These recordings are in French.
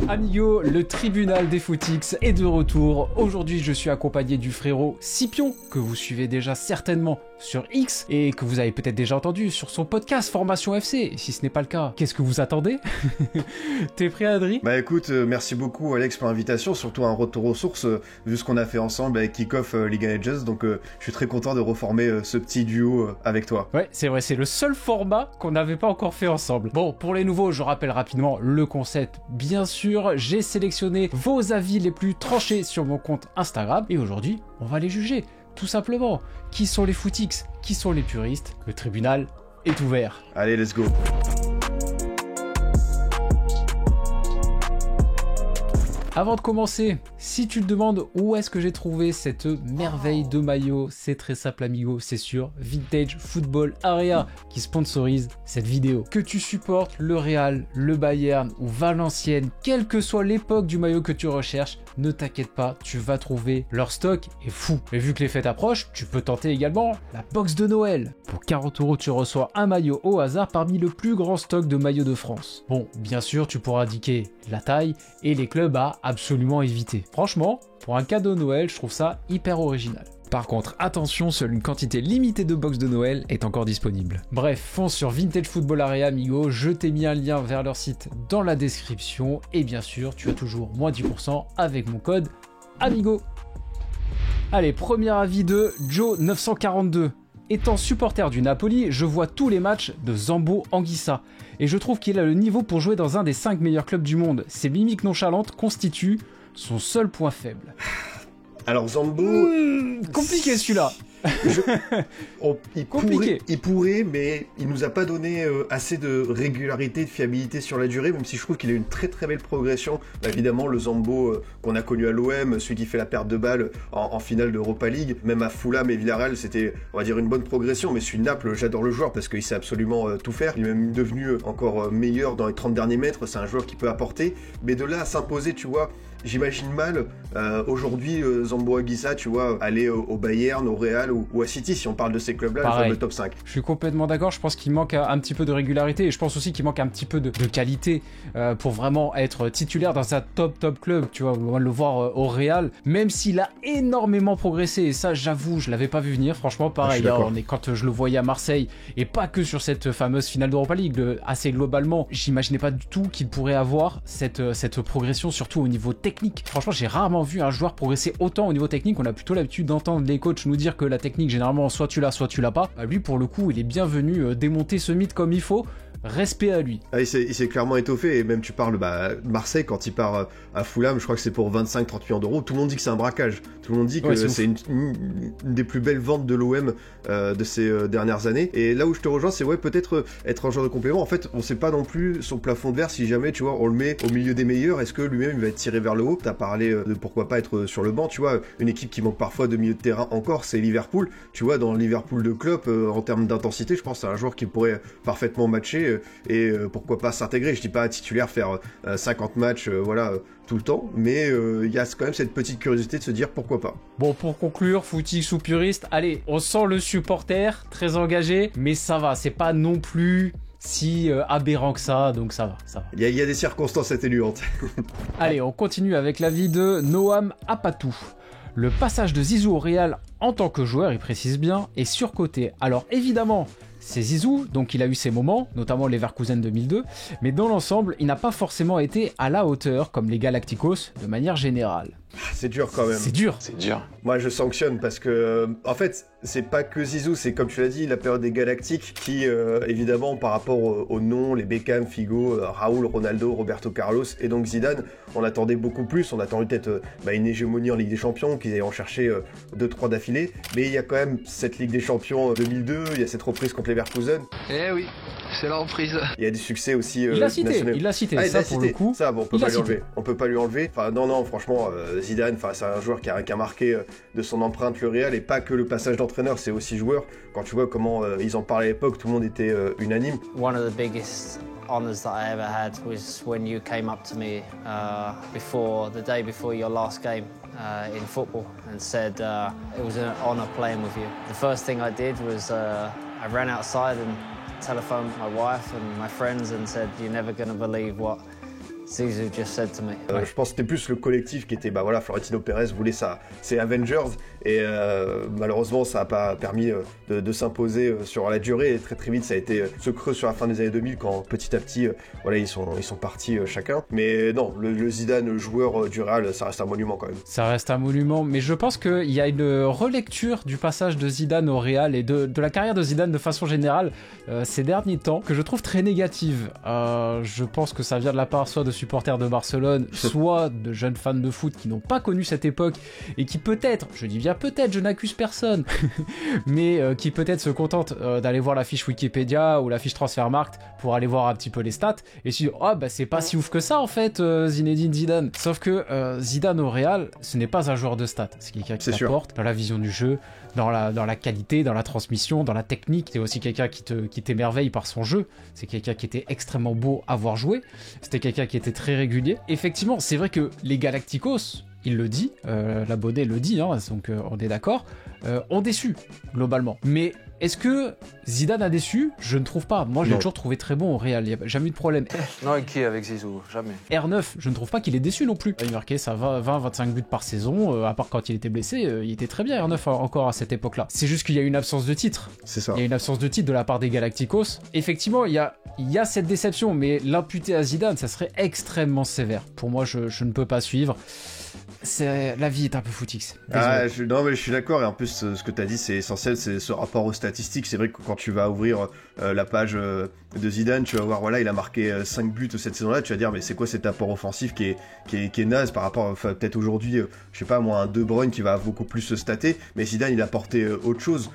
Amigo, le tribunal des footix est de retour. Aujourd'hui, je suis accompagné du frérot Scipion, que vous suivez déjà certainement sur X et que vous avez peut-être déjà entendu sur son podcast Formation FC. Si ce n'est pas le cas, qu'est-ce que vous attendez? T'es prêt, Adri? Bah écoute, merci beaucoup Alex pour l'invitation, surtout un retour aux sources, vu ce qu'on a fait ensemble avec Kick-Off League of Legends, donc je suis très content de reformer ce petit duo avec toi. Ouais, c'est vrai, c'est le seul format qu'on n'avait pas encore fait ensemble. Bon, pour les nouveaux, je rappelle rapidement le concept, bien sûr. J'ai sélectionné vos avis les plus tranchés sur mon compte Instagram et aujourd'hui, on va les juger. Tout simplement, qui sont les footix, qui sont les puristes? Le tribunal est ouvert. Allez, let's go. Avant de commencer, si tu te demandes où est-ce que j'ai trouvé cette merveille de maillot, c'est très simple amigo, c'est sur Vintage Football Area qui sponsorise cette vidéo. Que tu supportes le Real, le Bayern ou Valenciennes, quelle que soit l'époque du maillot que tu recherches, ne t'inquiète pas, tu vas trouver leur stock est fou. Et vu que les fêtes approchent, tu peux tenter également la box de Noël. Pour 40 €, tu reçois un maillot au hasard parmi le plus grand stock de maillots de France. Bon, bien sûr, tu pourras indiquer la taille et les clubs à absolument éviter. Franchement, pour un cadeau Noël, je trouve ça hyper original. Par contre, attention, seule une quantité limitée de box de Noël est encore disponible. Bref, fonce sur Vintage Football Area, amigo, je t'ai mis un lien vers leur site dans la description, et bien sûr, tu as toujours moins 10% avec mon code AMIGO. Allez, premier avis de Joe942. Étant supporter du Napoli, je vois tous les matchs de Zambo Anguissa, et je trouve qu'il a le niveau pour jouer dans un des 5 meilleurs clubs du monde. Ses mimiques nonchalantes constituent son seul point faible. Alors Zambo... compliqué celui-là. Il pourrait, mais il nous a pas donné assez de régularité, de fiabilité sur la durée, même si je trouve qu'il a une très très belle progression. Bah, évidemment, le Zambo qu'on a connu à l'OM, celui qui fait la perte de balle en finale d'Europa League, même à Fulham et Villarreal, c'était, on va dire, une bonne progression. Mais celui de Naples, j'adore le joueur parce qu'il sait absolument tout faire. Il est même devenu encore meilleur dans les 30 derniers mètres. C'est un joueur qui peut apporter. Mais de là à s'imposer, tu vois, j'imagine mal aujourd'hui Zambo Anguissa, tu vois, aller au Bayern, au Real ou à City, si on parle de ces clubs-là, le top 5. Je suis complètement d'accord, je pense qu'il manque un petit peu de régularité et je pense aussi qu'il manque un petit peu de qualité pour vraiment être titulaire dans un top club, tu vois, on va le voir au Real, même s'il a énormément progressé et ça j'avoue, je l'avais pas vu venir, franchement pareil, quand je le voyais à Marseille et pas que sur cette fameuse finale d'Europa League, assez globalement, j'imaginais pas du tout qu'il pourrait avoir cette progression, surtout au niveau technique. Franchement, j'ai rarement vu un joueur progresser autant au niveau technique. On a plutôt l'habitude d'entendre les coachs nous dire que la technique, généralement, soit tu l'as pas. Lui, pour le coup, il est bien venu démonter ce mythe comme il faut. Respect à lui. Ah, il s'est clairement étoffé, et même tu parles Marseille, quand il part à Fulham, je crois que c'est pour 25-30 millions d'euros, tout le monde dit que c'est un braquage, tout le monde dit que c'est une des plus belles ventes de l'OM de ces dernières années, et là où je te rejoins, c'est peut-être être un joueur de complément. En fait, on sait pas non plus son plafond de verre, si jamais, tu vois, on le met au milieu des meilleurs, est-ce que lui-même il va être tiré vers le haut? T'as parlé de pourquoi pas être sur le banc, tu vois, une équipe qui manque parfois de milieu de terrain encore, c'est Liverpool, tu vois, dans Liverpool de Klopp, en termes d'intensité, je pense que c'est un joueur qui pourrait parfaitement matcher, et pourquoi pas s'intégrer. Je dis pas titulaire, faire 50 matchs tout le temps, mais il y a quand même cette petite curiosité de se dire pourquoi pas. Bon, pour conclure, footix ou puriste, allez, on sent le supporter très engagé, mais ça va, c'est pas non plus si aberrant que ça, donc ça va. Il y a des circonstances atténuantes. Allez, on continue avec l'avis de Noam Apatou. Le passage de Zizou au Real en tant que joueur, il précise bien, est surcoté. Alors évidemment, c'est Zizou, donc il a eu ses moments, notamment Leverkusen 2002, mais dans l'ensemble, il n'a pas forcément été à la hauteur, comme les Galacticos, de manière générale. C'est dur quand même. C'est dur. Moi je sanctionne parce que, en fait, c'est pas que Zizou, c'est comme tu l'as dit, la période des Galactiques qui, évidemment, par rapport aux noms, les Beckham, Figo, Raoul, Ronaldo, Roberto Carlos et donc Zidane, on attendait beaucoup plus, on attendait peut-être une hégémonie en Ligue des Champions, qu'ils aient en cherché 2-3 d'affilée, mais il y a quand même cette Ligue des Champions 2002, il y a cette reprise contre Leverkusen. Eh oui, c'est la reprise. Il y a des succès aussi il l'a cité, ça pour le coup. Ça, bon, on peut pas lui enlever. Enfin, non, franchement, Zidane, c'est un joueur qui a marqué de son empreinte le Real, et pas que le passage d'entraîneur, c'est aussi joueur. Quand tu vois comment ils en parlaient à l'époque, tout le monde était unanime. One of the biggest honours that I ever had was when you came up to me the day before your last game in football and said it was an honour playing with you. The first thing I did was I ran outside and telephoned my wife and my friends and said, "You're never going to believe what Zizou just said to me. Je pense que c'était plus le collectif qui était, Florentino Pérez voulait ça, c'est Avengers, et malheureusement ça n'a pas permis de s'imposer sur la durée, et très très vite ça a été ce creux sur la fin des années 2000 quand petit à petit, ils sont partis chacun. Mais non, le Zidane joueur du Real, ça reste un monument quand même. Ça reste un monument, mais je pense qu'il y a une relecture du passage de Zidane au Real et de la carrière de Zidane de façon générale ces derniers temps que je trouve très négative. Je pense que ça vient de la part soit de supporters de Barcelone, soit de jeunes fans de foot qui n'ont pas connu cette époque et qui peut-être, je dis bien peut-être, je n'accuse personne, mais qui peut-être se contentent d'aller voir la fiche Wikipédia ou la fiche Transfermarkt pour aller voir un petit peu les stats et se dire c'est pas si ouf que ça en fait Zinedine Zidane. Sauf que Zidane au Real, ce n'est pas un joueur de stats, c'est quelqu'un qui t'apporte dans la vision du jeu, dans la qualité, dans la transmission, dans la technique. C'est aussi quelqu'un qui t'émerveille par son jeu. C'est quelqu'un qui était extrêmement beau à voir jouer. C'était quelqu'un qui était très régulier. Effectivement, c'est vrai que les Galacticos, il le dit, l'abonné le dit, donc on est d'accord, ont déçu, globalement. Mais est-ce que Zidane a déçu ? Je ne trouve pas. Moi, je l'ai toujours trouvé très bon au Real. Il n'y a jamais eu de problème. Non, qui avec Zizou ? Jamais. R9, je ne trouve pas qu'il est déçu non plus. Il marquait ça 20-25 buts par saison. À part quand il était blessé, il était très bien R9 encore à cette époque-là. C'est juste qu'il y a une absence de titre. C'est ça. Il y a une absence de titre de la part des Galacticos. Effectivement, il y a cette déception, mais l'imputer à Zidane, ça serait extrêmement sévère. Pour moi, je ne peux pas suivre. La vie est un peu footix. Non mais je suis d'accord, et en plus ce que tu as dit c'est essentiel, c'est ce rapport aux statistiques. C'est vrai que quand tu vas ouvrir la page de Zidane, tu vas voir il a marqué 5 buts cette saison-là, tu vas dire mais c'est quoi cet apport offensif qui est naze par rapport peut-être aujourd'hui, je sais pas moi, un De Bruyne qui va beaucoup plus se stater, mais Zidane il a apporté autre chose.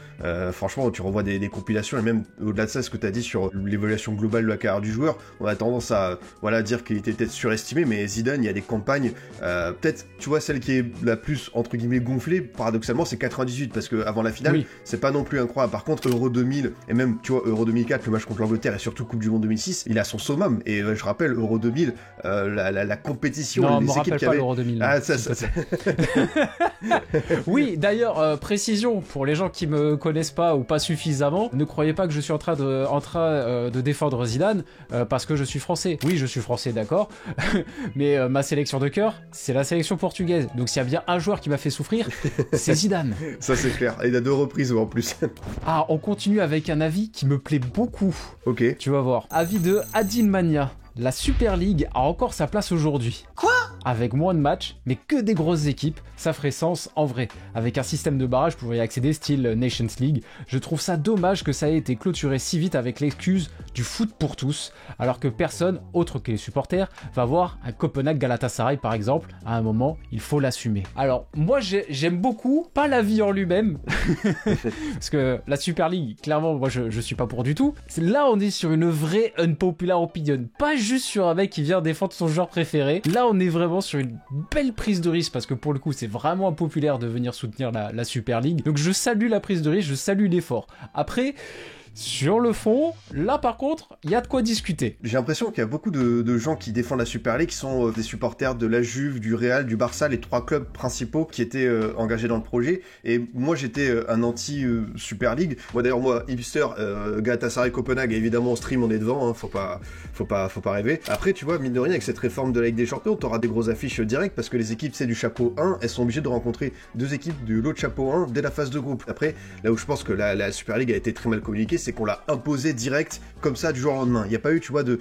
Franchement, tu revois des compilations, et même au-delà de ça, ce que tu as dit sur l'évaluation globale de la carrière du joueur, on a tendance à dire qu'il était peut-être surestimé, mais Zidane, il y a des campagnes, peut-être, tu vois, celle qui est la plus entre guillemets gonflée, paradoxalement, c'est 98, parce que avant la finale, c'est pas non plus incroyable. Par contre, Euro 2000 et même, tu vois, Euro 2004, le match contre l'Angleterre, et surtout Coupe du Monde 2006, il a son summum. Et je rappelle, Euro 2000, la compétition, non, les équipes qui avaient... avaient... l'Euro 2000. Ah, ça. Oui, d'ailleurs, précision pour les gens qui me connaissent pas ou pas suffisamment, ne croyez pas que je suis en train de défendre Zidane parce que je suis français. Oui, je suis français, d'accord, mais ma sélection de cœur, c'est la sélection portugaise. Donc s'il y a bien un joueur qui m'a fait souffrir, c'est Zidane. Ça c'est clair, et il a 2 reprises en plus. Ah, on continue avec un avis qui me plaît beaucoup. Ok. Tu vas voir. Avis de Adil Mania. La Super League a encore sa place aujourd'hui. Quoi ? Avec moins de matchs, mais que des grosses équipes, ça ferait sens en vrai. Avec un système de barrage pour y accéder style Nations League, je trouve ça dommage que ça ait été clôturé si vite avec l'excuse du foot pour tous, alors que personne, autre que les supporters, va voir un Copenhague Galatasaray par exemple. À un moment, il faut l'assumer. Alors, moi j'aime beaucoup, pas la vie en lui-même, parce que la Super League, clairement, moi je suis pas pour du tout. Là, on est sur une vraie unpopular opinion, pas juste sur un mec qui vient défendre son joueur préféré. Là, on est vraiment sur une belle prise de risque, parce que pour le coup, c'est vraiment impopulaire de venir soutenir la Super League. Donc je salue la prise de risque, je salue l'effort. Après, sur le fond, là par contre, il y a de quoi discuter. J'ai l'impression qu'il y a beaucoup de gens qui défendent la Super League qui sont des supporters de la Juve, du Real, du Barça, les 3 clubs principaux qui étaient engagés dans le projet. Et moi j'étais un anti-Super League. Moi d'ailleurs, hipster, Galatasaray, Copenhague, évidemment en stream on est devant, hein, faut pas rêver. Après tu vois, mine de rien, avec cette réforme de la Ligue des Champions, t'auras des grosses affiches directes parce que les équipes du chapeau 1, elles sont obligées de rencontrer 2 équipes de l'autre chapeau 1 dès la phase de groupe. Après, là où je pense que la Super League a été très mal communiquée, c'est qu'on l'a imposé direct, comme ça, du jour au lendemain. Il n'y a pas eu, tu vois, de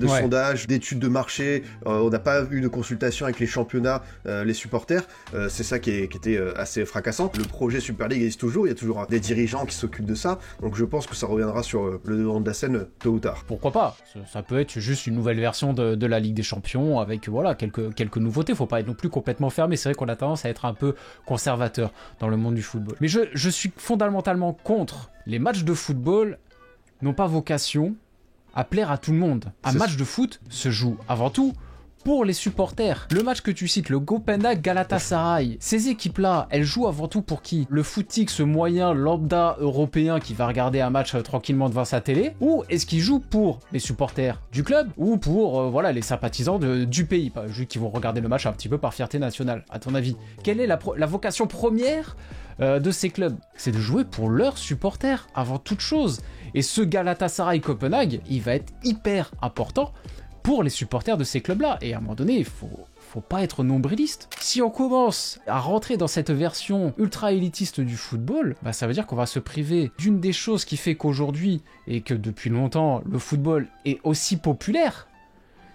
sondage, d'études de marché, on n'a pas eu de consultation avec les championnats, les supporters, c'est ça qui était assez fracassant. Le projet Super League existe toujours, il y a toujours des dirigeants qui s'occupent de ça, donc je pense que ça reviendra sur le devant de la scène tôt ou tard. Pourquoi pas ? Ça peut être juste une nouvelle version de la Ligue des Champions, avec voilà quelques nouveautés, faut pas être non plus complètement fermé, c'est vrai qu'on a tendance à être un peu conservateur dans le monde du football. Mais je suis fondamentalement contre. Les matchs de football n'ont pas vocation à plaire à tout le monde. Un match de foot se joue avant tout pour les supporters. Le match que tu cites, le Copenhague Galatasaray, ces équipes-là, elles jouent avant tout pour qui ? Le footix, ce moyen lambda européen qui va regarder un match tranquillement devant sa télé ? Ou est-ce qu'ils jouent pour les supporters du club ? Ou pour les sympathisants du pays, juste qui vont regarder le match un petit peu par fierté nationale, à ton avis ? Quelle est la vocation première de ces clubs ? C'est de jouer pour leurs supporters avant toute chose. Et ce Galatasaray Copenhague, il va être hyper important pour les supporters de ces clubs-là. Et à un moment donné, il faut pas être nombriliste. Si on commence à rentrer dans cette version ultra élitiste du football, bah ça veut dire qu'on va se priver d'une des choses qui fait qu'aujourd'hui, et que depuis longtemps, le football est aussi populaire.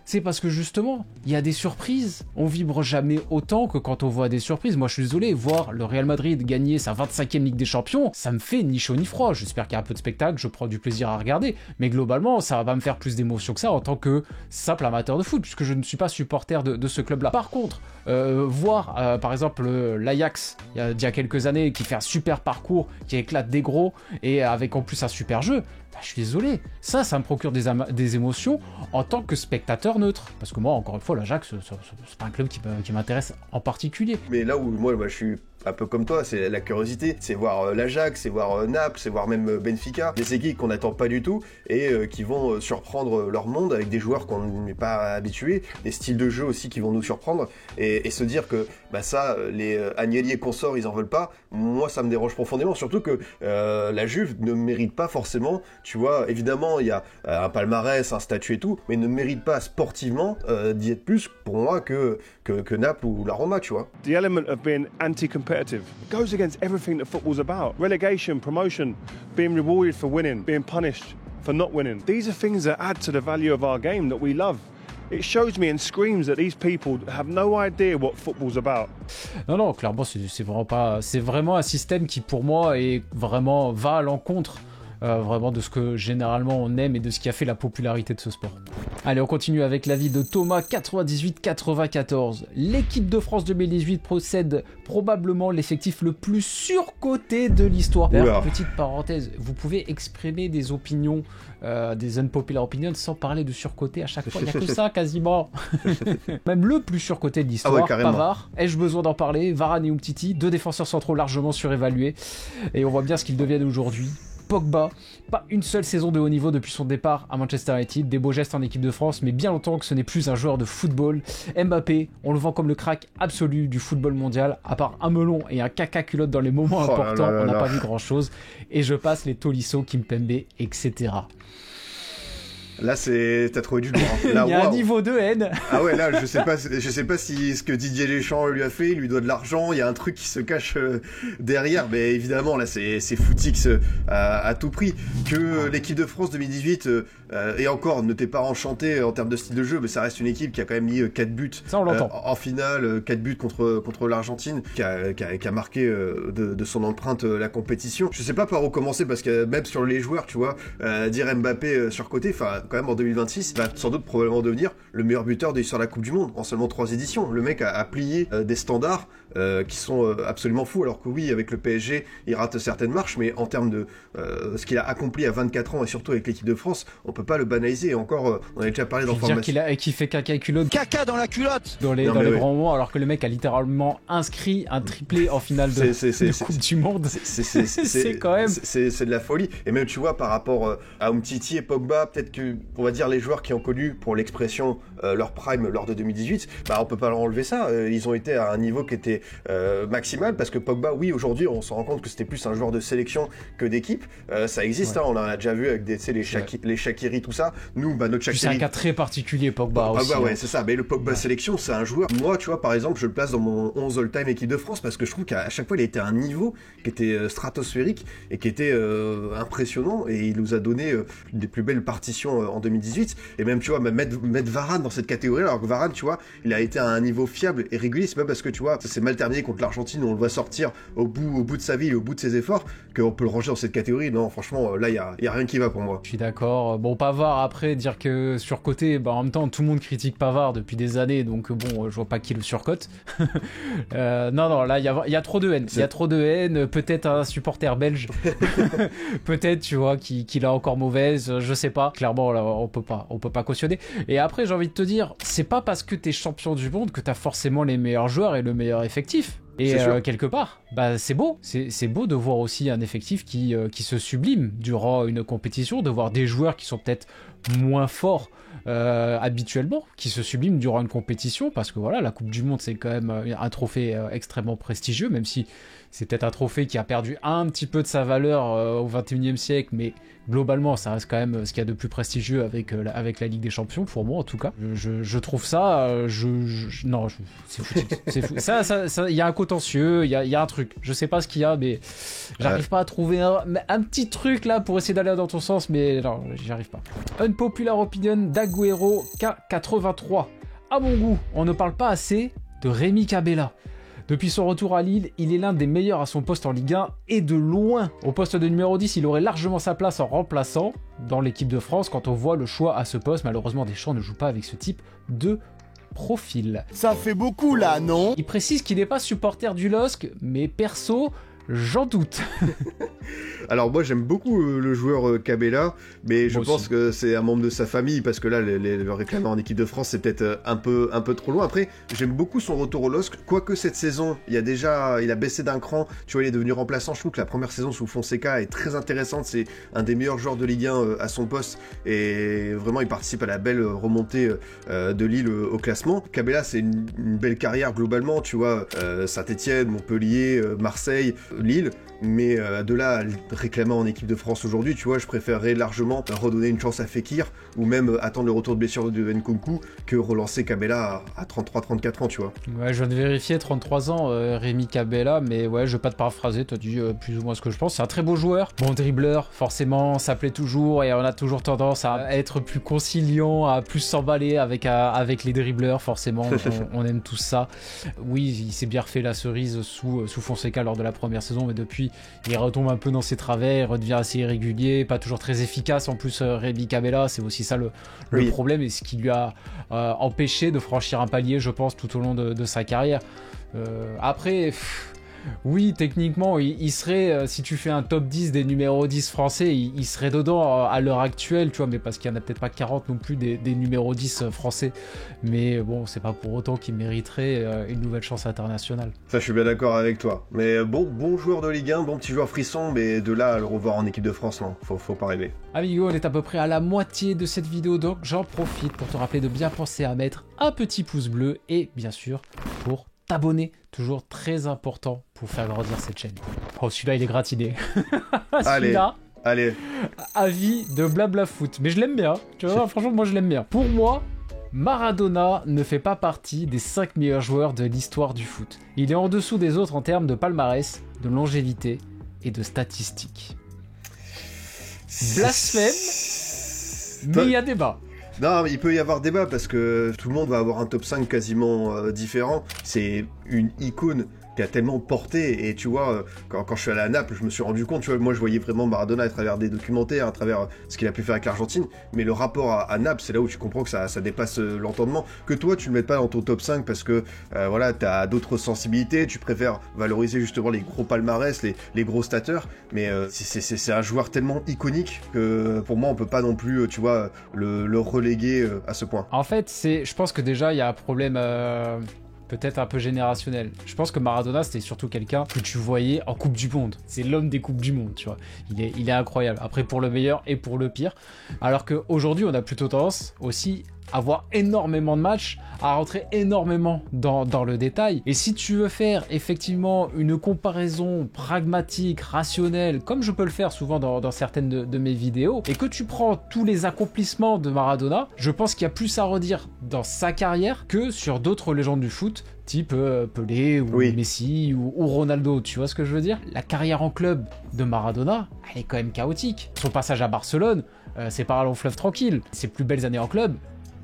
C'est parce que justement, il y a des surprises. On vibre jamais autant que quand on voit des surprises. Moi, je suis désolé, voir le Real Madrid gagner sa 25e Ligue des Champions, ça me fait ni chaud ni froid. J'espère qu'il y a un peu de spectacle, je prends du plaisir à regarder. Mais globalement, ça va pas me faire plus d'émotion que ça en tant que simple amateur de foot, puisque je ne suis pas supporter de ce club-là. Par contre, voir, par exemple, l'Ajax, il y a quelques années, qui fait un super parcours, qui éclate des gros, et avec en plus un super jeu, je suis désolé, ça me procure des émotions en tant que spectateur neutre. Parce que moi, encore une fois, l'Ajax, c'est pas un club qui m'intéresse en particulier. Mais là où moi je suis un peu comme toi, c'est la curiosité, c'est voir l'Ajax, c'est voir Naples, c'est voir même Benfica, des équipes qu'on n'attend pas du tout et qui vont surprendre leur monde avec des joueurs qu'on n'est pas habitués, des styles de jeu aussi qui vont nous surprendre et se dire que bah ça, les Agnelli et consorts, ils en veulent pas. Moi, ça me dérange profondément, surtout que la Juve ne mérite pas forcément, tu vois, évidemment, il y a un palmarès, un statut et tout, mais ne mérite pas sportivement d'y être plus pour moi que Naples ou la Roma, tu vois. The element of being anti-competitive goes against everything that football's about. Relegation, promotion, being rewarded for winning, being punished for not winning. These are things that add to the value of our game that we love. It shows me and screams that these people have no idea what football's about. Non, clairement, c'est vraiment pas. C'est vraiment un système qui, pour moi, va à l'encontre vraiment de ce que généralement on aime et de ce qui a fait la popularité de ce sport. Allez, on continue avec l'avis de Thomas 9894. L'équipe de France 2018 possède probablement l'effectif le plus surcoté de l'histoire. D'ailleurs, petite parenthèse, vous pouvez exprimer des opinions, des unpopular opinions sans parler de surcoté à chaque fois. Il n'y a que ça quasiment. Même le plus surcoté de l'histoire, Pavard. Ai-je besoin d'en parler? Varane et Umtiti, deux défenseurs centraux largement surévalués. Et on voit bien ce qu'ils deviennent aujourd'hui. Pogba, pas une seule saison de haut niveau depuis son départ à Manchester United, des beaux gestes en équipe de France, mais bien longtemps que ce n'est plus un joueur de football. Mbappé, on le vend comme le crack absolu du football mondial, à part un melon et un caca culotte dans les moments importants, on n'a pas vu grand chose. Et je passe les Tolisso, Kimpembe, etc. Là, t'as trouvé du lourd. Hein. Là, il y a un niveau de haine. Ah ouais, là, je sais pas si ce que Didier Deschamps lui a fait, il lui doit de l'argent, il y a un truc qui se cache derrière, mais évidemment, là, c'est footix à tout prix. Que l'équipe de France 2018, et encore, ne t'es pas enchanté en termes de style de jeu, mais ça reste une équipe qui a quand même mis 4 buts ça, on l'entend. En finale, 4 buts contre l'Argentine, qui a marqué de son empreinte la compétition. Je sais pas par où commencer, parce que même sur les joueurs, tu vois, dire Mbappé surcoté, enfin, quand même en 2026, va sans doute probablement devenir le meilleur buteur de l'histoire de la Coupe du Monde en seulement 3 éditions. Le mec a plié des standards qui sont absolument fous, alors que oui, avec le PSG, il rate certaines marches, mais en termes de ce qu'il a accompli à 24 ans et surtout avec l'équipe de France, on peut pas le banaliser. Et encore, on avait déjà parlé dans formation. Qu'il fait caca et culotte. Caca dans la culotte dans les grands moments, alors que le mec a littéralement inscrit un triplé en finale de Coupe du Monde. C'est quand même... C'est de la folie. Et même, tu vois, par rapport à Umtiti et Pogba, peut-être que on va dire les joueurs qui ont connu pour l'expression leur prime lors de 2018, bah on peut pas leur enlever ça, ils ont été à un niveau qui était maximal, parce que Pogba, oui, aujourd'hui on se rend compte que c'était plus un joueur de sélection que d'équipe, ça existe, ouais. Hein, on en a déjà vu avec les Shaqiri, tout ça. Nous, bah notre Shaqiri, c'est un cas très particulier, Pogba aussi. Ouais, c'est ça, mais le Pogba sélection, c'est un joueur, moi tu vois, par exemple, je le place dans mon 11 all-time équipe de France, parce que je trouve qu'à chaque fois il a été à un niveau qui était stratosphérique et qui était impressionnant, et il nous a donné des plus belles partitions en 2018, et même tu vois mettre Varane dans cette catégorie, alors que Varane, tu vois, il a été à un niveau fiable et régulier. C'est pas parce que tu vois ça s'est mal terminé contre l'Argentine, on le voit sortir au bout de sa vie et au bout de ses efforts, qu'on peut le ranger dans cette catégorie. Non, franchement, là il y a rien qui va pour moi. Je suis d'accord. Bon, Pavard, après dire que surcoté, bah en même temps tout le monde critique Pavard depuis des années, donc bon, je vois pas qui le surcote. Non, là il y a trop de haine. Il y a trop de haine. Peut-être un supporter belge, peut-être, tu vois, qui l'a encore mauvaise. Je sais pas. Clairement, là, on peut pas cautionner. Et après, j'ai envie de te dire, c'est pas parce que t'es champion du monde que t'as forcément les meilleurs joueurs et le meilleur effectif. Et quelque part, c'est beau. C'est beau de voir aussi un effectif qui se sublime durant une compétition, de voir des joueurs qui sont peut-être moins forts habituellement, qui se subliment durant une compétition, parce que voilà, la Coupe du Monde, c'est quand même un trophée extrêmement prestigieux, même si c'est peut-être un trophée qui a perdu un petit peu de sa valeur au XXIe siècle, mais globalement, ça reste quand même ce qu'il y a de plus prestigieux avec la Ligue des Champions, pour moi en tout cas. Je trouve ça... non, c'est fou. C'est fou. Ça, il y a un contentieux, il y a un truc. Je sais pas ce qu'il y a, mais j'arrive pas à trouver un petit truc là pour essayer d'aller dans ton sens, mais non, j'y arrive pas. Unpopular opinion d'Agüero K83. À mon goût, on ne parle pas assez de Rémi Cabella. Depuis son retour à Lille, il est l'un des meilleurs à son poste en Ligue 1 et de loin. Au poste de numéro 10, il aurait largement sa place en remplaçant dans l'équipe de France quand on voit le choix à ce poste. Malheureusement, Deschamps ne joue pas avec ce type de profil. Ça fait beaucoup là, non? Il précise qu'il n'est pas supporter du LOSC, mais perso, j'en doute. Alors moi j'aime beaucoup le joueur Cabella, mais je pense que c'est un membre de sa famille, parce que là le réclamer en équipe de France c'est peut-être un peu trop loin. Après j'aime beaucoup son retour au LOSC, quoique cette saison il a baissé d'un cran, tu vois, il est devenu remplaçant. Je trouve que la première saison sous Fonseca est très intéressante, c'est un des meilleurs joueurs de Ligue 1 à son poste, et vraiment il participe à la belle remontée de Lille au classement. Cabella c'est une belle carrière globalement, tu vois, Saint-Etienne, Montpellier, Marseille, Lille, mais de là à réclamer en équipe de France aujourd'hui, tu vois, je préférerais largement redonner une chance à Fekir, ou même attendre le retour de blessure de Nkunku, que relancer Cabella à 33-34 ans, tu vois. Ouais, je viens de vérifier, 33 ans, Rémi Cabella, mais ouais, je vais pas te paraphraser, t'as dit plus ou moins ce que je pense. C'est un très beau joueur, bon dribbleur, forcément, ça plaît toujours, et on a toujours tendance à être plus conciliant, à plus s'emballer avec les dribbleurs, forcément, on aime tous ça. Oui, il s'est bien refait la cerise sous Fonseca lors de la première saison, mais depuis, il retombe un peu dans ses travers, il redevient assez irrégulier, pas toujours très efficace. En plus, Rémi Cabella, c'est aussi ça le problème, et ce qui lui a empêché de franchir un palier, je pense, tout au long de sa carrière. Après... Oui, techniquement, il serait, si tu fais un top 10 des numéros 10 français, il serait dedans à l'heure actuelle, tu vois, mais parce qu'il n'y en a peut-être pas 40 non plus des numéros 10 français. Mais bon, c'est pas pour autant qu'il mériterait une nouvelle chance internationale. Ça, je suis bien d'accord avec toi. Mais bon joueur de Ligue 1, bon petit joueur frisson, mais de là à le revoir en équipe de France, non, faut pas rêver. Amigo, on est à peu près à la moitié de cette vidéo, donc j'en profite pour te rappeler de bien penser à mettre un petit pouce bleu et bien sûr pour t'abonner, toujours très important pour faire grandir cette chaîne. Oh, celui-là, il est gratiné. Celui-là, allez. Avis de blabla foot. Mais je l'aime bien, tu vois, franchement, moi je l'aime bien. Pour moi, Maradona ne fait pas partie des 5 meilleurs joueurs de l'histoire du foot. Il est en dessous des autres en termes de palmarès, de longévité et de statistiques. Blasphème, mais il y a débat. Non, mais il peut y avoir débat parce que tout le monde va avoir un top 5 quasiment différent. C'est une icône qui a tellement porté, et tu vois, quand je suis allé à Naples, je me suis rendu compte, tu vois, moi je voyais vraiment Maradona à travers des documentaires, à travers ce qu'il a pu faire avec l'Argentine, mais le rapport à Naples, c'est là où tu comprends que ça dépasse l'entendement, que toi tu ne le mettes pas dans ton top 5 parce que voilà, t'as d'autres sensibilités, tu préfères valoriser justement les gros palmarès, les gros stateurs, mais c'est un joueur tellement iconique que pour moi on peut pas non plus, tu vois, le reléguer à ce point. En fait, je pense que déjà il y a un problème peut-être un peu générationnel. Je pense que Maradona, c'était surtout quelqu'un que tu voyais en Coupe du Monde. C'est l'homme des Coupes du Monde, tu vois. Il est incroyable. Après, pour le meilleur et pour le pire. Alors qu'aujourd'hui, on a plutôt tendance aussi à voir énormément de matchs, à rentrer énormément dans le détail. Et si tu veux faire effectivement une comparaison pragmatique, rationnelle, comme je peux le faire souvent dans certaines de mes vidéos, et que tu prends tous les accomplissements de Maradona, je pense qu'il y a plus à redire dans sa carrière que sur d'autres légendes du foot, type Pelé ou Messi ou Ronaldo, tu vois ce que je veux dire? La carrière en club de Maradona, elle est quand même chaotique. Son passage à Barcelone, c'est pas un long fleuve tranquille. Ses plus belles années en club,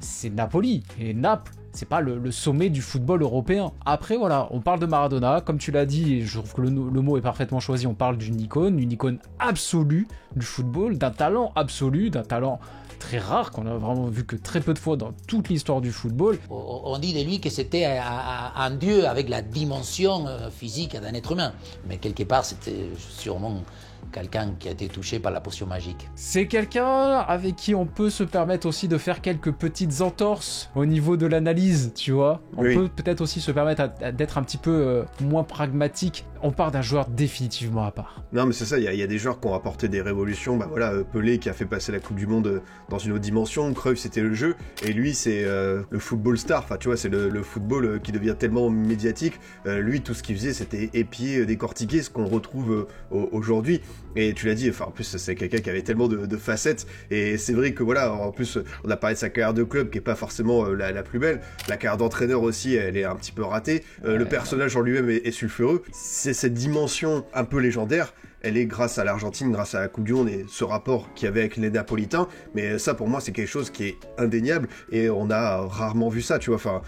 c'est Napoli. Et Naples, c'est pas le sommet du football européen. Après, voilà, on parle de Maradona, comme tu l'as dit, et je trouve que le mot est parfaitement choisi, on parle d'une icône absolue du football, d'un talent absolu, d'un talent très rare, qu'on a vraiment vu que très peu de fois dans toute l'histoire du football. On dit de lui que c'était un dieu avec la dimension physique d'un être humain, mais quelque part c'était sûrement quelqu'un qui a été touché par la potion magique. C'est quelqu'un avec qui on peut se permettre aussi de faire quelques petites entorses au niveau de l'analyse, tu vois. On peut peut-être aussi se permettre d'être un petit peu moins pragmatique. On part d'un joueur définitivement à part. Non mais c'est ça, il y a des joueurs qui ont apporté des révolutions. Bah voilà, Pelé qui a fait passer la Coupe du Monde dans une autre dimension, Cruyff c'était le jeu, et lui c'est le football star, enfin tu vois, c'est le football qui devient tellement médiatique. Lui tout ce qu'il faisait c'était épier, décortiquer ce qu'on retrouve aujourd'hui. Et tu l'as dit, enfin en plus c'est quelqu'un qui avait tellement de facettes, et c'est vrai que voilà, en plus on a parlé de sa carrière de club qui est pas forcément la plus belle, la carrière d'entraîneur aussi elle est un petit peu ratée, le personnage en lui-même est sulfureux, c'est cette dimension un peu légendaire, elle est grâce à l'Argentine, grâce à la Coupe du Monde et ce rapport qu'il y avait avec les Napolitains, mais ça pour moi c'est quelque chose qui est indéniable et on a rarement vu ça, tu vois, enfin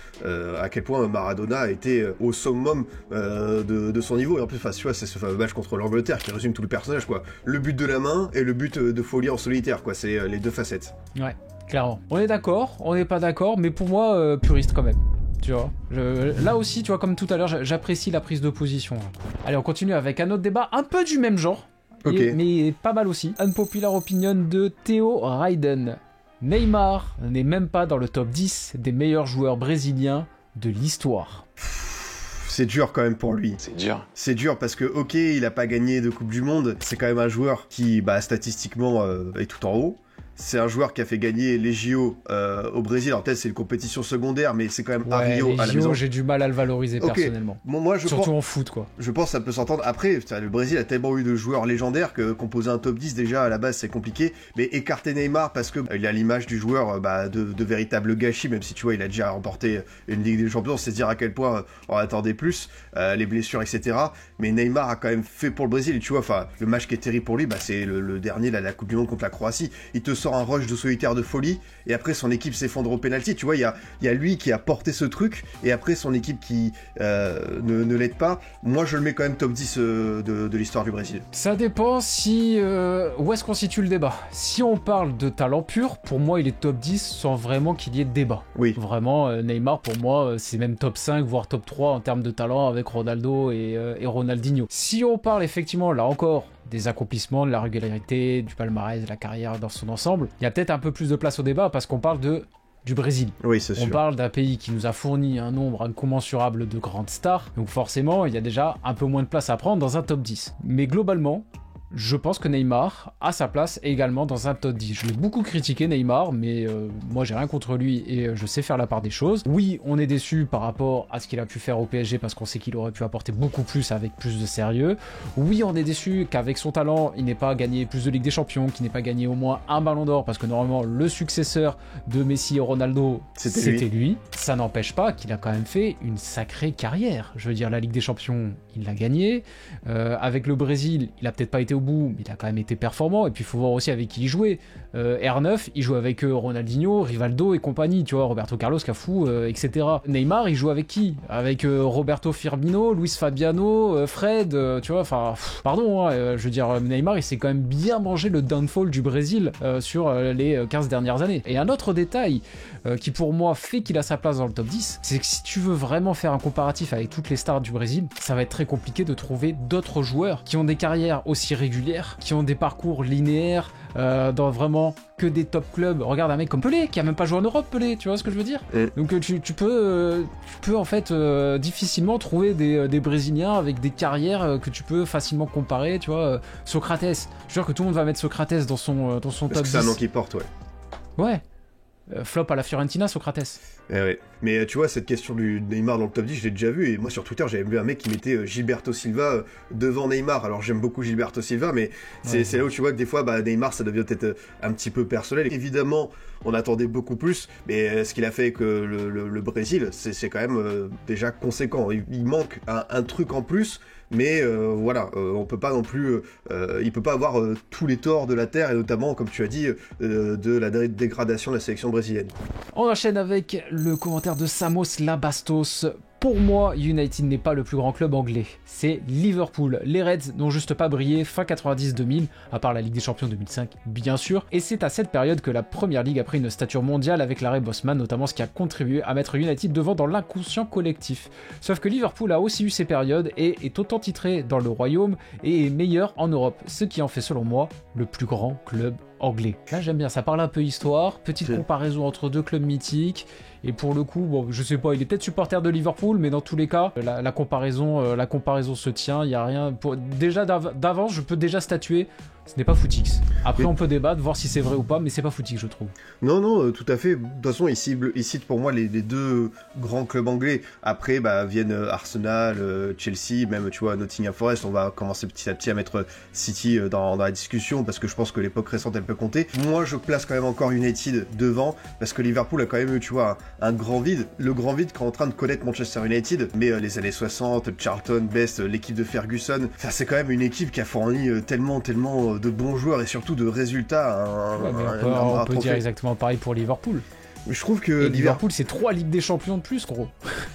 à quel point Maradona était au summum de son niveau, et en plus tu vois, c'est ce fameux match contre l'Angleterre qui résume tout le personnage, quoi, le but de la main et le but de folie en solitaire, quoi, c'est les deux facettes. Ouais, clairement. On est d'accord, on n'est pas d'accord, mais pour moi puriste quand même. Tu vois, là aussi, tu vois, comme tout à l'heure, j'apprécie la prise de position. Allez, on continue avec un autre débat un peu du même genre, mais pas mal aussi. Unpopular opinion de Théo Raiden. Neymar n'est même pas dans le top 10 des meilleurs joueurs brésiliens de l'histoire. C'est dur quand même pour lui. C'est dur parce que, ok, il a pas gagné de Coupe du Monde, c'est quand même un joueur qui, statistiquement, est tout en haut. C'est un joueur qui a fait gagner les JO au Brésil. Alors peut-être c'est une compétition secondaire, mais c'est quand même à Rio, à la maison. J'ai du mal à le valoriser personnellement. Bon, moi, surtout en foot, quoi. Je pense que ça peut s'entendre. Après, le Brésil a tellement eu de joueurs légendaires que composer un top 10 déjà à la base c'est compliqué. Mais écarter Neymar parce que il a l'image du joueur de véritable gâchis, même si tu vois il a déjà remporté une Ligue des Champions, c'est dire à quel point on attendait plus, les blessures, etc. Mais Neymar a quand même fait pour le Brésil. Et tu vois, enfin le match qui est terrible pour lui, c'est le dernier, la Coupe du Monde contre la Croatie. Il te sort un rush de solitaire de folie et après son équipe s'effondre au penalty, tu vois, il y a lui qui a porté ce truc et après son équipe qui ne l'aide pas. Moi je le mets quand même top 10 de l'histoire du Brésil. Ça dépend si où est-ce qu'on situe le débat. Si on parle de talent pur, pour moi il est top 10 sans vraiment qu'il y ait de débat. Oui. Vraiment, Neymar pour moi c'est même top 5 voire top 3 en termes de talent avec Ronaldo et Ronaldinho. Si on parle effectivement là encore des accomplissements, de la régularité, du palmarès, de la carrière dans son ensemble, il y a peut-être un peu plus de place au débat parce qu'on parle du Brésil. Oui, c'est sûr. On parle d'un pays qui nous a fourni un nombre incommensurable de grandes stars, donc forcément, il y a déjà un peu moins de place à prendre dans un top 10. Mais globalement, je pense que Neymar a sa place également dans un top 10. Je l'ai beaucoup critiqué Neymar, mais moi j'ai rien contre lui et je sais faire la part des choses. Oui, on est déçu par rapport à ce qu'il a pu faire au PSG parce qu'on sait qu'il aurait pu apporter beaucoup plus avec plus de sérieux. Oui, on est déçu qu'avec son talent, il n'ait pas gagné plus de Ligue des Champions, qu'il n'ait pas gagné au moins un Ballon d'Or parce que normalement le successeur de Messi et Ronaldo, c'était lui. Ça n'empêche pas qu'il a quand même fait une sacrée carrière. Je veux dire, la Ligue des Champions, il l'a gagnée. Avec le Brésil, il a peut-être pas été au bout, mais il a quand même été performant. Et puis il faut voir aussi avec qui il jouait. R9, il joue avec Ronaldinho, Rivaldo et compagnie, tu vois, Roberto Carlos, Cafu, etc. Neymar, il joue avec qui? Avec Roberto Firmino, Luis Fabiano, Fred, tu vois, enfin, pardon, je veux dire, Neymar, il s'est quand même bien mangé le downfall du Brésil sur les 15 dernières années. Et un autre détail qui pour moi fait qu'il a sa place dans le top 10, c'est que si tu veux vraiment faire un comparatif avec toutes les stars du Brésil, ça va être très compliqué de trouver d'autres joueurs qui ont des carrières aussi régulières, qui ont des parcours linéaires, dans vraiment que des top clubs. Regarde un mec comme Pelé, qui a même pas joué en Europe, Pelé, tu vois ce que je veux dire? Donc tu peux en fait difficilement trouver des Brésiliens avec des carrières que tu peux facilement comparer, tu vois. Socrates, je suis sûr que tout le monde va mettre Socrates dans son top 10. Parce que c'est un nom qui porte, ouais. Ouais. Flop à la Fiorentina, Socrates. Ouais. Mais tu vois, cette question du Neymar dans le top 10, je l'ai déjà vu, et moi sur Twitter j'avais vu un mec qui mettait Gilberto Silva devant Neymar. Alors j'aime beaucoup Gilberto Silva, mais c'est là où tu vois que des fois Neymar ça devient peut-être un petit peu personnel. Évidemment, on attendait beaucoup plus, mais ce qu'il a fait avec le Brésil, c'est quand même déjà conséquent. Il manque un truc en plus, mais voilà, on peut pas non plus, il peut pas avoir tous les torts de la terre, et notamment, comme tu as dit, de la dégradation de la sélection brésilienne. On enchaîne avec le commentaire de Samos Labastos. Pour moi, United n'est pas le plus grand club anglais, c'est Liverpool. Les Reds n'ont juste pas brillé fin 90-2000, à part la Ligue des Champions 2005 bien sûr, et c'est à cette période que la Première Ligue a pris une stature mondiale avec l'arrêt Bosman, notamment ce qui a contribué à mettre United devant dans l'inconscient collectif. Sauf que Liverpool a aussi eu ses périodes et est autant titré dans le royaume et est meilleur en Europe, ce qui en fait selon moi le plus grand club anglais. Là j'aime bien, ça parle un peu histoire, petite comparaison entre deux clubs mythiques. Et pour le coup, bon, je sais pas, il est peut-être supporter de Liverpool, mais dans tous les cas, la comparaison se tient. Il y a rien. Déjà d'avance, je peux déjà statuer. Ce n'est pas footix. Après, on peut débattre, voir si c'est vrai ou pas, mais c'est pas footix, je trouve. Non, tout à fait. De toute façon, il cite pour moi les deux grands clubs anglais. Après, viennent Arsenal, Chelsea, même, tu vois, Nottingham Forest. On va commencer petit à petit à mettre City dans la discussion, parce que je pense que l'époque récente, elle peut compter. Moi, je place quand même encore United devant, parce que Liverpool a quand même eu, tu vois, un grand vide. Le grand vide qu'est en train de connaître Manchester United. Mais les années 60, Charlton, Best, l'équipe de Ferguson, c'est quand même une équipe qui a fourni tellement de bons joueurs et surtout de résultats. On peut dire exactement pareil pour Liverpool. Je trouve que Liverpool, c'est 3 Ligues des Champions de plus, gros.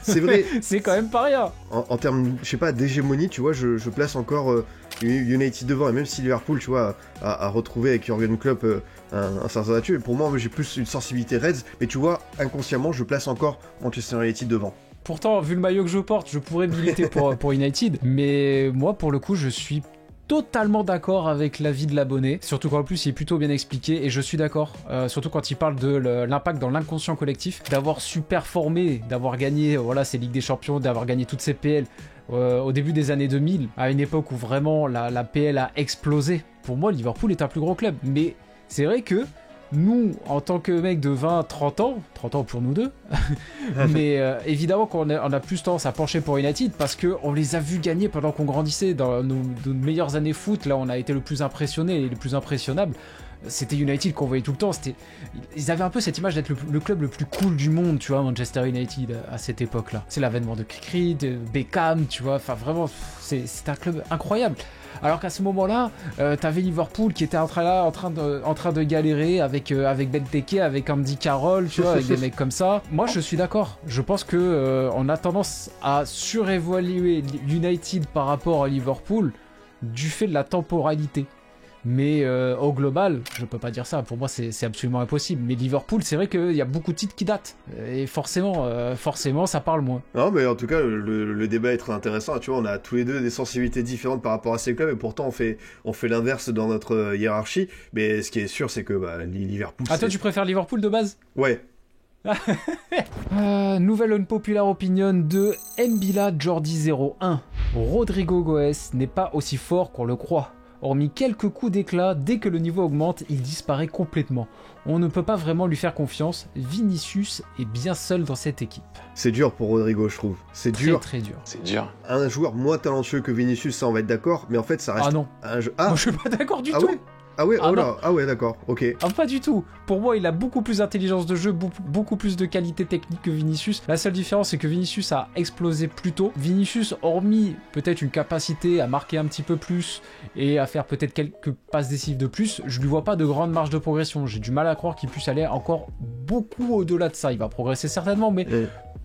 C'est vrai. C'est quand même pas rien. En termes, je sais pas, d'hégémonie, tu vois, je place encore United devant. Et même si Liverpool, tu vois, a retrouvé avec Jürgen Klopp un certain statut, pour moi, j'ai plus une sensibilité Reds. Mais tu vois, inconsciemment, je place encore Manchester United devant. Pourtant, vu le maillot que je porte, je pourrais militer pour United. Mais moi, pour le coup, je suis totalement d'accord avec l'avis de l'abonné, surtout qu'en plus il est plutôt bien expliqué, et je suis d'accord, surtout quand il parle de l'impact dans l'inconscient collectif, d'avoir su performer, d'avoir gagné ces Ligues des Champions, d'avoir gagné toutes ces PL au début des années 2000, à une époque où vraiment la PL a explosé. Pour moi, Liverpool est un plus gros club, mais c'est vrai que nous, en tant que mecs de 20-30 ans pour nous deux, mais évidemment qu'on a plus tendance à pencher pour United parce qu'on les a vus gagner pendant qu'on grandissait dans nos meilleures années foot. Là, on a été le plus impressionné et le plus impressionnable. C'était United qu'on voyait tout le temps. Ils avaient un peu cette image d'être le club le plus cool du monde, tu vois, Manchester United à cette époque-là. C'est l'avènement de Creed, de Beckham, tu vois, enfin vraiment, c'est un club incroyable. Alors qu'à ce moment-là, t'avais Liverpool qui était en train de galérer avec Benteke, avec Andy Carroll, tu vois, avec des mecs comme ça. Moi, je suis d'accord. Je pense que on a tendance à surévaluer United par rapport à Liverpool du fait de la temporalité. Mais au global, je peux pas dire ça, pour moi c'est absolument impossible. Mais Liverpool, c'est vrai qu'il y a beaucoup de titres qui datent, et forcément ça parle moins. Non, mais en tout cas, le débat est très intéressant. Tu vois, on a tous les deux des sensibilités différentes par rapport à ces clubs, et pourtant on fait l'inverse dans notre hiérarchie. Mais ce qui est sûr, c'est que Liverpool... Ah, toi tu préfères Liverpool de base ? Ouais. Nouvelle unpopular opinion de Mbila Jordi 01. Rodrigo Goes n'est pas aussi fort qu'on le croit. Hormis quelques coups d'éclat, dès que le niveau augmente, il disparaît complètement. On ne peut pas vraiment lui faire confiance. Vinicius est bien seul dans cette équipe. C'est dur pour Rodrigo, je trouve. C'est dur. Très dur. C'est dur. Un joueur moins talentueux que Vinicius, ça on va être d'accord, mais en fait ça reste... Ah non. Moi, je suis pas d'accord du tout. Ouais. Ah ouais, ouais, d'accord, ok. Ah, pas du tout. Pour moi, il a beaucoup plus d'intelligence de jeu, beaucoup plus de qualité technique que Vinicius. La seule différence, c'est que Vinicius a explosé plus tôt. Vinicius, hormis peut-être une capacité à marquer un petit peu plus et à faire peut-être quelques passes décisives de plus, je lui vois pas de grande marge de progression. J'ai du mal à croire qu'il puisse aller encore beaucoup au-delà de ça. Il va progresser certainement, mais...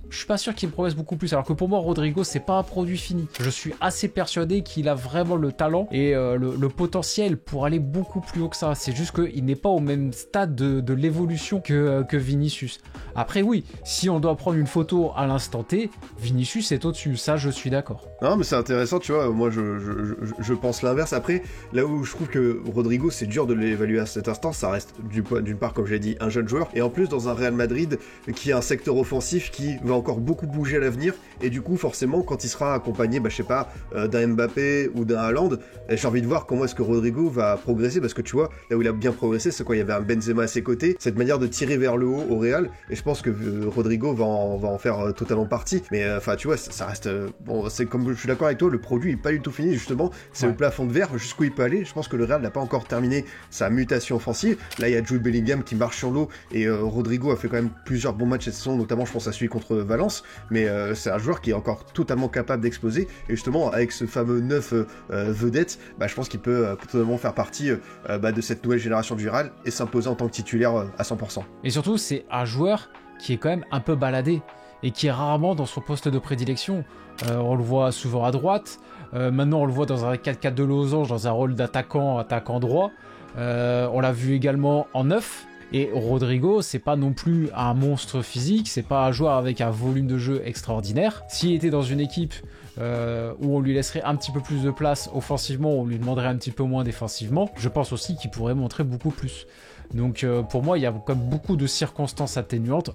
je suis pas sûr qu'il progresse beaucoup plus, alors que pour moi Rodrigo c'est pas un produit fini. Je suis assez persuadé qu'il a vraiment le talent et le potentiel pour aller beaucoup plus haut que ça. C'est juste qu'il n'est pas au même stade de l'évolution que Vinicius. Après oui, si on doit prendre une photo à l'instant T, Vinicius est au-dessus, ça je suis d'accord. Non mais c'est intéressant, tu vois, moi je pense l'inverse. Après, là où je trouve que Rodrigo c'est dur de l'évaluer à cet instant, ça reste d'une part comme je l'ai dit un jeune joueur, et en plus dans un Real Madrid qui a un secteur offensif qui va encore beaucoup bouger à l'avenir, et du coup forcément quand il sera accompagné je sais pas d'un Mbappé ou d'un Haaland, j'ai envie de voir comment est-ce que Rodrigo va progresser, parce que tu vois là où il a bien progressé c'est quand il y avait un Benzema à ses côtés, cette manière de tirer vers le haut au Real, et je pense que Rodrigo va en faire totalement partie. Mais enfin tu vois ça reste bon, c'est comme je suis d'accord avec toi, le produit est pas du tout fini, justement c'est le plafond de verre jusqu'où il peut aller. Je pense que le Real n'a pas encore terminé sa mutation offensive. Là il y a Jude Bellingham qui marche sur l'eau, et Rodrigo a fait quand même plusieurs bons matchs cette saison, notamment je pense à celui contre Valence, mais c'est un joueur qui est encore totalement capable d'exploser, et justement avec ce fameux 9 vedette, je pense qu'il peut totalement faire partie de cette nouvelle génération du Real et s'imposer en tant que titulaire à 100%. Et surtout c'est un joueur qui est quand même un peu baladé. et qui est rarement dans son poste de prédilection. On le voit souvent à droite, maintenant on le voit dans un 4-4 de losange, dans un rôle attaquant droit. On l'a vu également en 9. Et Rodrigo, c'est pas non plus un monstre physique, c'est pas un joueur avec un volume de jeu extraordinaire. S'il était dans une équipe où on lui laisserait un petit peu plus de place offensivement, on lui demanderait un petit peu moins défensivement, je pense aussi qu'il pourrait montrer beaucoup plus. Donc pour moi, il y a quand même beaucoup de circonstances atténuantes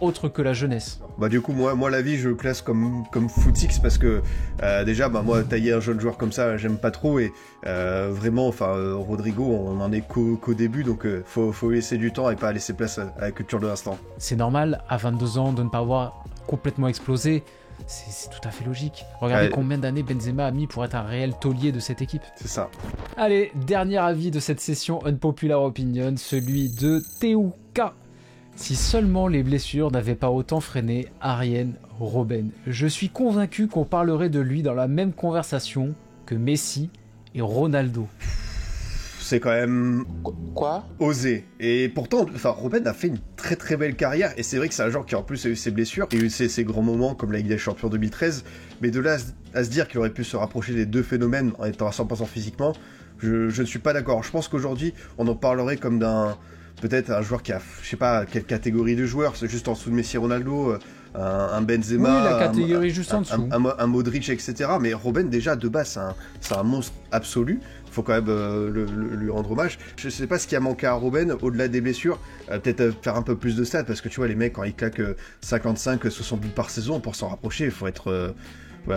autre que la jeunesse. Bah du coup moi la vie je le classe comme footix parce que déjà moi tailler un jeune joueur comme ça j'aime pas trop et vraiment Rodrigo on en est qu'au début donc faut laisser du temps et pas laisser place à la culture de l'instant. C'est normal à 22 ans de ne pas avoir complètement explosé. C'est tout à fait logique. Regardez combien d'années Benzema a mis pour être un réel taulier de cette équipe. C'est ça. Allez, dernier avis de cette session Unpopular Opinion, celui de Teuka. Si seulement les blessures n'avaient pas autant freiné Arjen Robben. Je suis convaincu qu'on parlerait de lui dans la même conversation que Messi et Ronaldo. C'est quand même osé. Et pourtant, Robben a fait une très très belle carrière. Et c'est vrai que c'est un joueur qui en plus a eu ses blessures et eu ses grands moments comme la Ligue des Champions 2013. Mais de là à se dire qu'il aurait pu se rapprocher des deux phénomènes en étant à 100% physiquement, je ne suis pas d'accord. Je pense qu'aujourd'hui, on en parlerait comme d'un... Peut-être un joueur qui a, je sais pas, quelle catégorie de joueur, c'est juste en dessous de Messi, Ronaldo, un Benzema, oui, la catégorie juste en dessous. Un Modric, etc. Mais Robben, déjà, de base, c'est un monstre absolu. Il faut quand même lui rendre hommage. Je sais pas ce qui a manqué à Robben, au-delà des blessures, peut-être faire un peu plus de stats, parce que tu vois, les mecs, quand ils claquent 55, 60 buts par saison, pour s'en rapprocher, il faut être...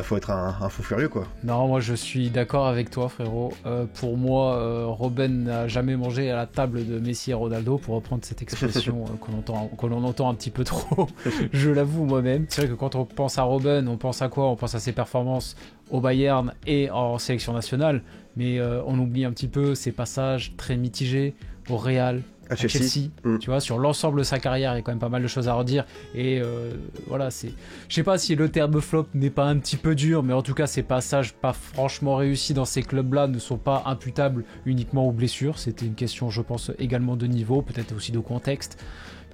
faut être un fou furieux quoi. Non, moi je suis d'accord avec toi frérot. Pour moi, Robben n'a jamais mangé à la table de Messi et Ronaldo, pour reprendre cette expression qu'on entend un petit peu trop. Je l'avoue moi-même. C'est vrai que quand on pense à Robben, on pense à quoi? On pense à ses performances au Bayern et en sélection nationale, mais on oublie un petit peu ses passages très mitigés au Real, à Chelsea. Tu vois, sur l'ensemble de sa carrière, il y a quand même pas mal de choses à redire. Et voilà, c'est... Je sais pas si le terme flop n'est pas un petit peu dur, mais en tout cas, ces passages pas franchement réussis dans ces clubs-là ne sont pas imputables uniquement aux blessures. C'était une question, je pense, également de niveau, peut-être aussi de contexte.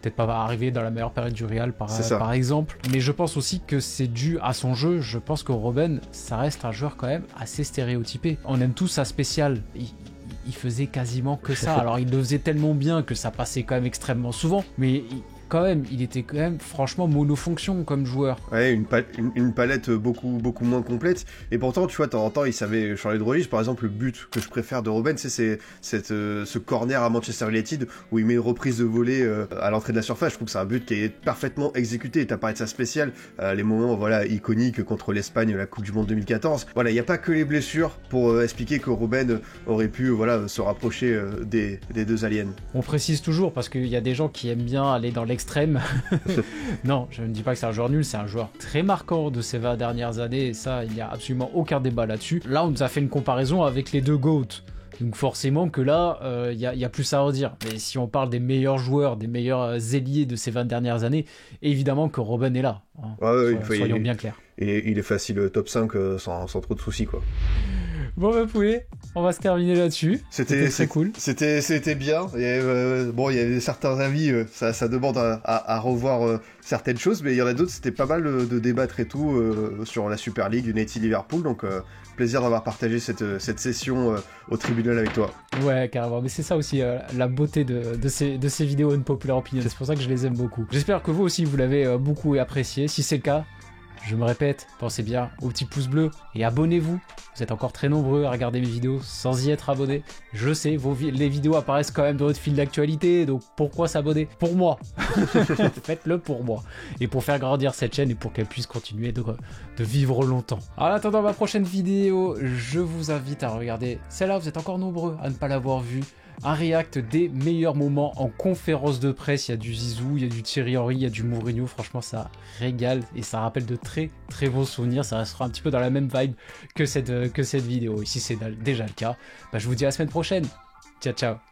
Peut-être pas arriver dans la meilleure période du Real, par exemple. Mais je pense aussi que c'est dû à son jeu. Je pense que Robben, ça reste un joueur quand même assez stéréotypé. On aime tous sa spéciale. Il faisait quasiment que ça. Alors il le faisait tellement bien que ça passait quand même extrêmement souvent, mais quand même, il était quand même franchement monofonction comme joueur. Ouais, une palette beaucoup moins complète. Et pourtant, tu vois, de temps en temps, il savait changer de registre. Par exemple, le but que je préfère de Robben, c'est ce corner à Manchester United où il met une reprise de volée à l'entrée de la surface. Je trouve que c'est un but qui est parfaitement exécuté. T'as parlé de sa spéciale, les moments iconiques contre l'Espagne, la Coupe du Monde 2014. Voilà, il n'y a pas que les blessures pour expliquer que Robben aurait pu se rapprocher des deux aliens. On précise toujours parce qu'il y a des gens qui aiment bien aller dans l'extrême. Non, je ne dis pas que c'est un joueur nul, c'est un joueur très marquant de ces 20 dernières années, et ça, il n'y a absolument aucun débat là-dessus. Là, on nous a fait une comparaison avec les deux GOAT, donc forcément que là, il y a plus à redire. Mais si on parle des meilleurs joueurs, des meilleurs ailiers de ces 20 dernières années, évidemment que Robben est là. Hein. Soyons bien clairs. Et il est facile top 5 sans trop de soucis, quoi. Bon bah poulet, on va se terminer là-dessus. C'était très cool. C'était bien. Et, il y avait certains avis, ça demande à revoir certaines choses, mais il y en a d'autres, c'était pas mal de débattre et tout sur la Super League, United Liverpool, donc plaisir d'avoir partagé cette session au tribunal avec toi. Ouais, carrément, mais c'est ça aussi la beauté de ces vidéos Unpopular Opinion, c'est pour ça que je les aime beaucoup. J'espère que vous aussi vous l'avez beaucoup apprécié, si c'est le cas, je me répète, pensez bien au petit pouce bleu et abonnez-vous. Vous êtes encore très nombreux à regarder mes vidéos sans y être abonnés. Je sais, les vidéos apparaissent quand même dans votre fil d'actualité, donc pourquoi s'abonner? Pour moi. Faites-le pour moi. Et pour faire grandir cette chaîne et pour qu'elle puisse continuer de vivre longtemps. En attendant ma prochaine vidéo, je vous invite à regarder celle-là, vous êtes encore nombreux à ne pas l'avoir vue. Un react des meilleurs moments en conférence de presse. Il y a du Zizou, il y a du Thierry Henry, il y a du Mourinho. Franchement, ça régale et ça rappelle de très très bons souvenirs. Ça restera un petit peu dans la même vibe que cette vidéo. Et si c'est déjà le cas, je vous dis à la semaine prochaine. Ciao, ciao.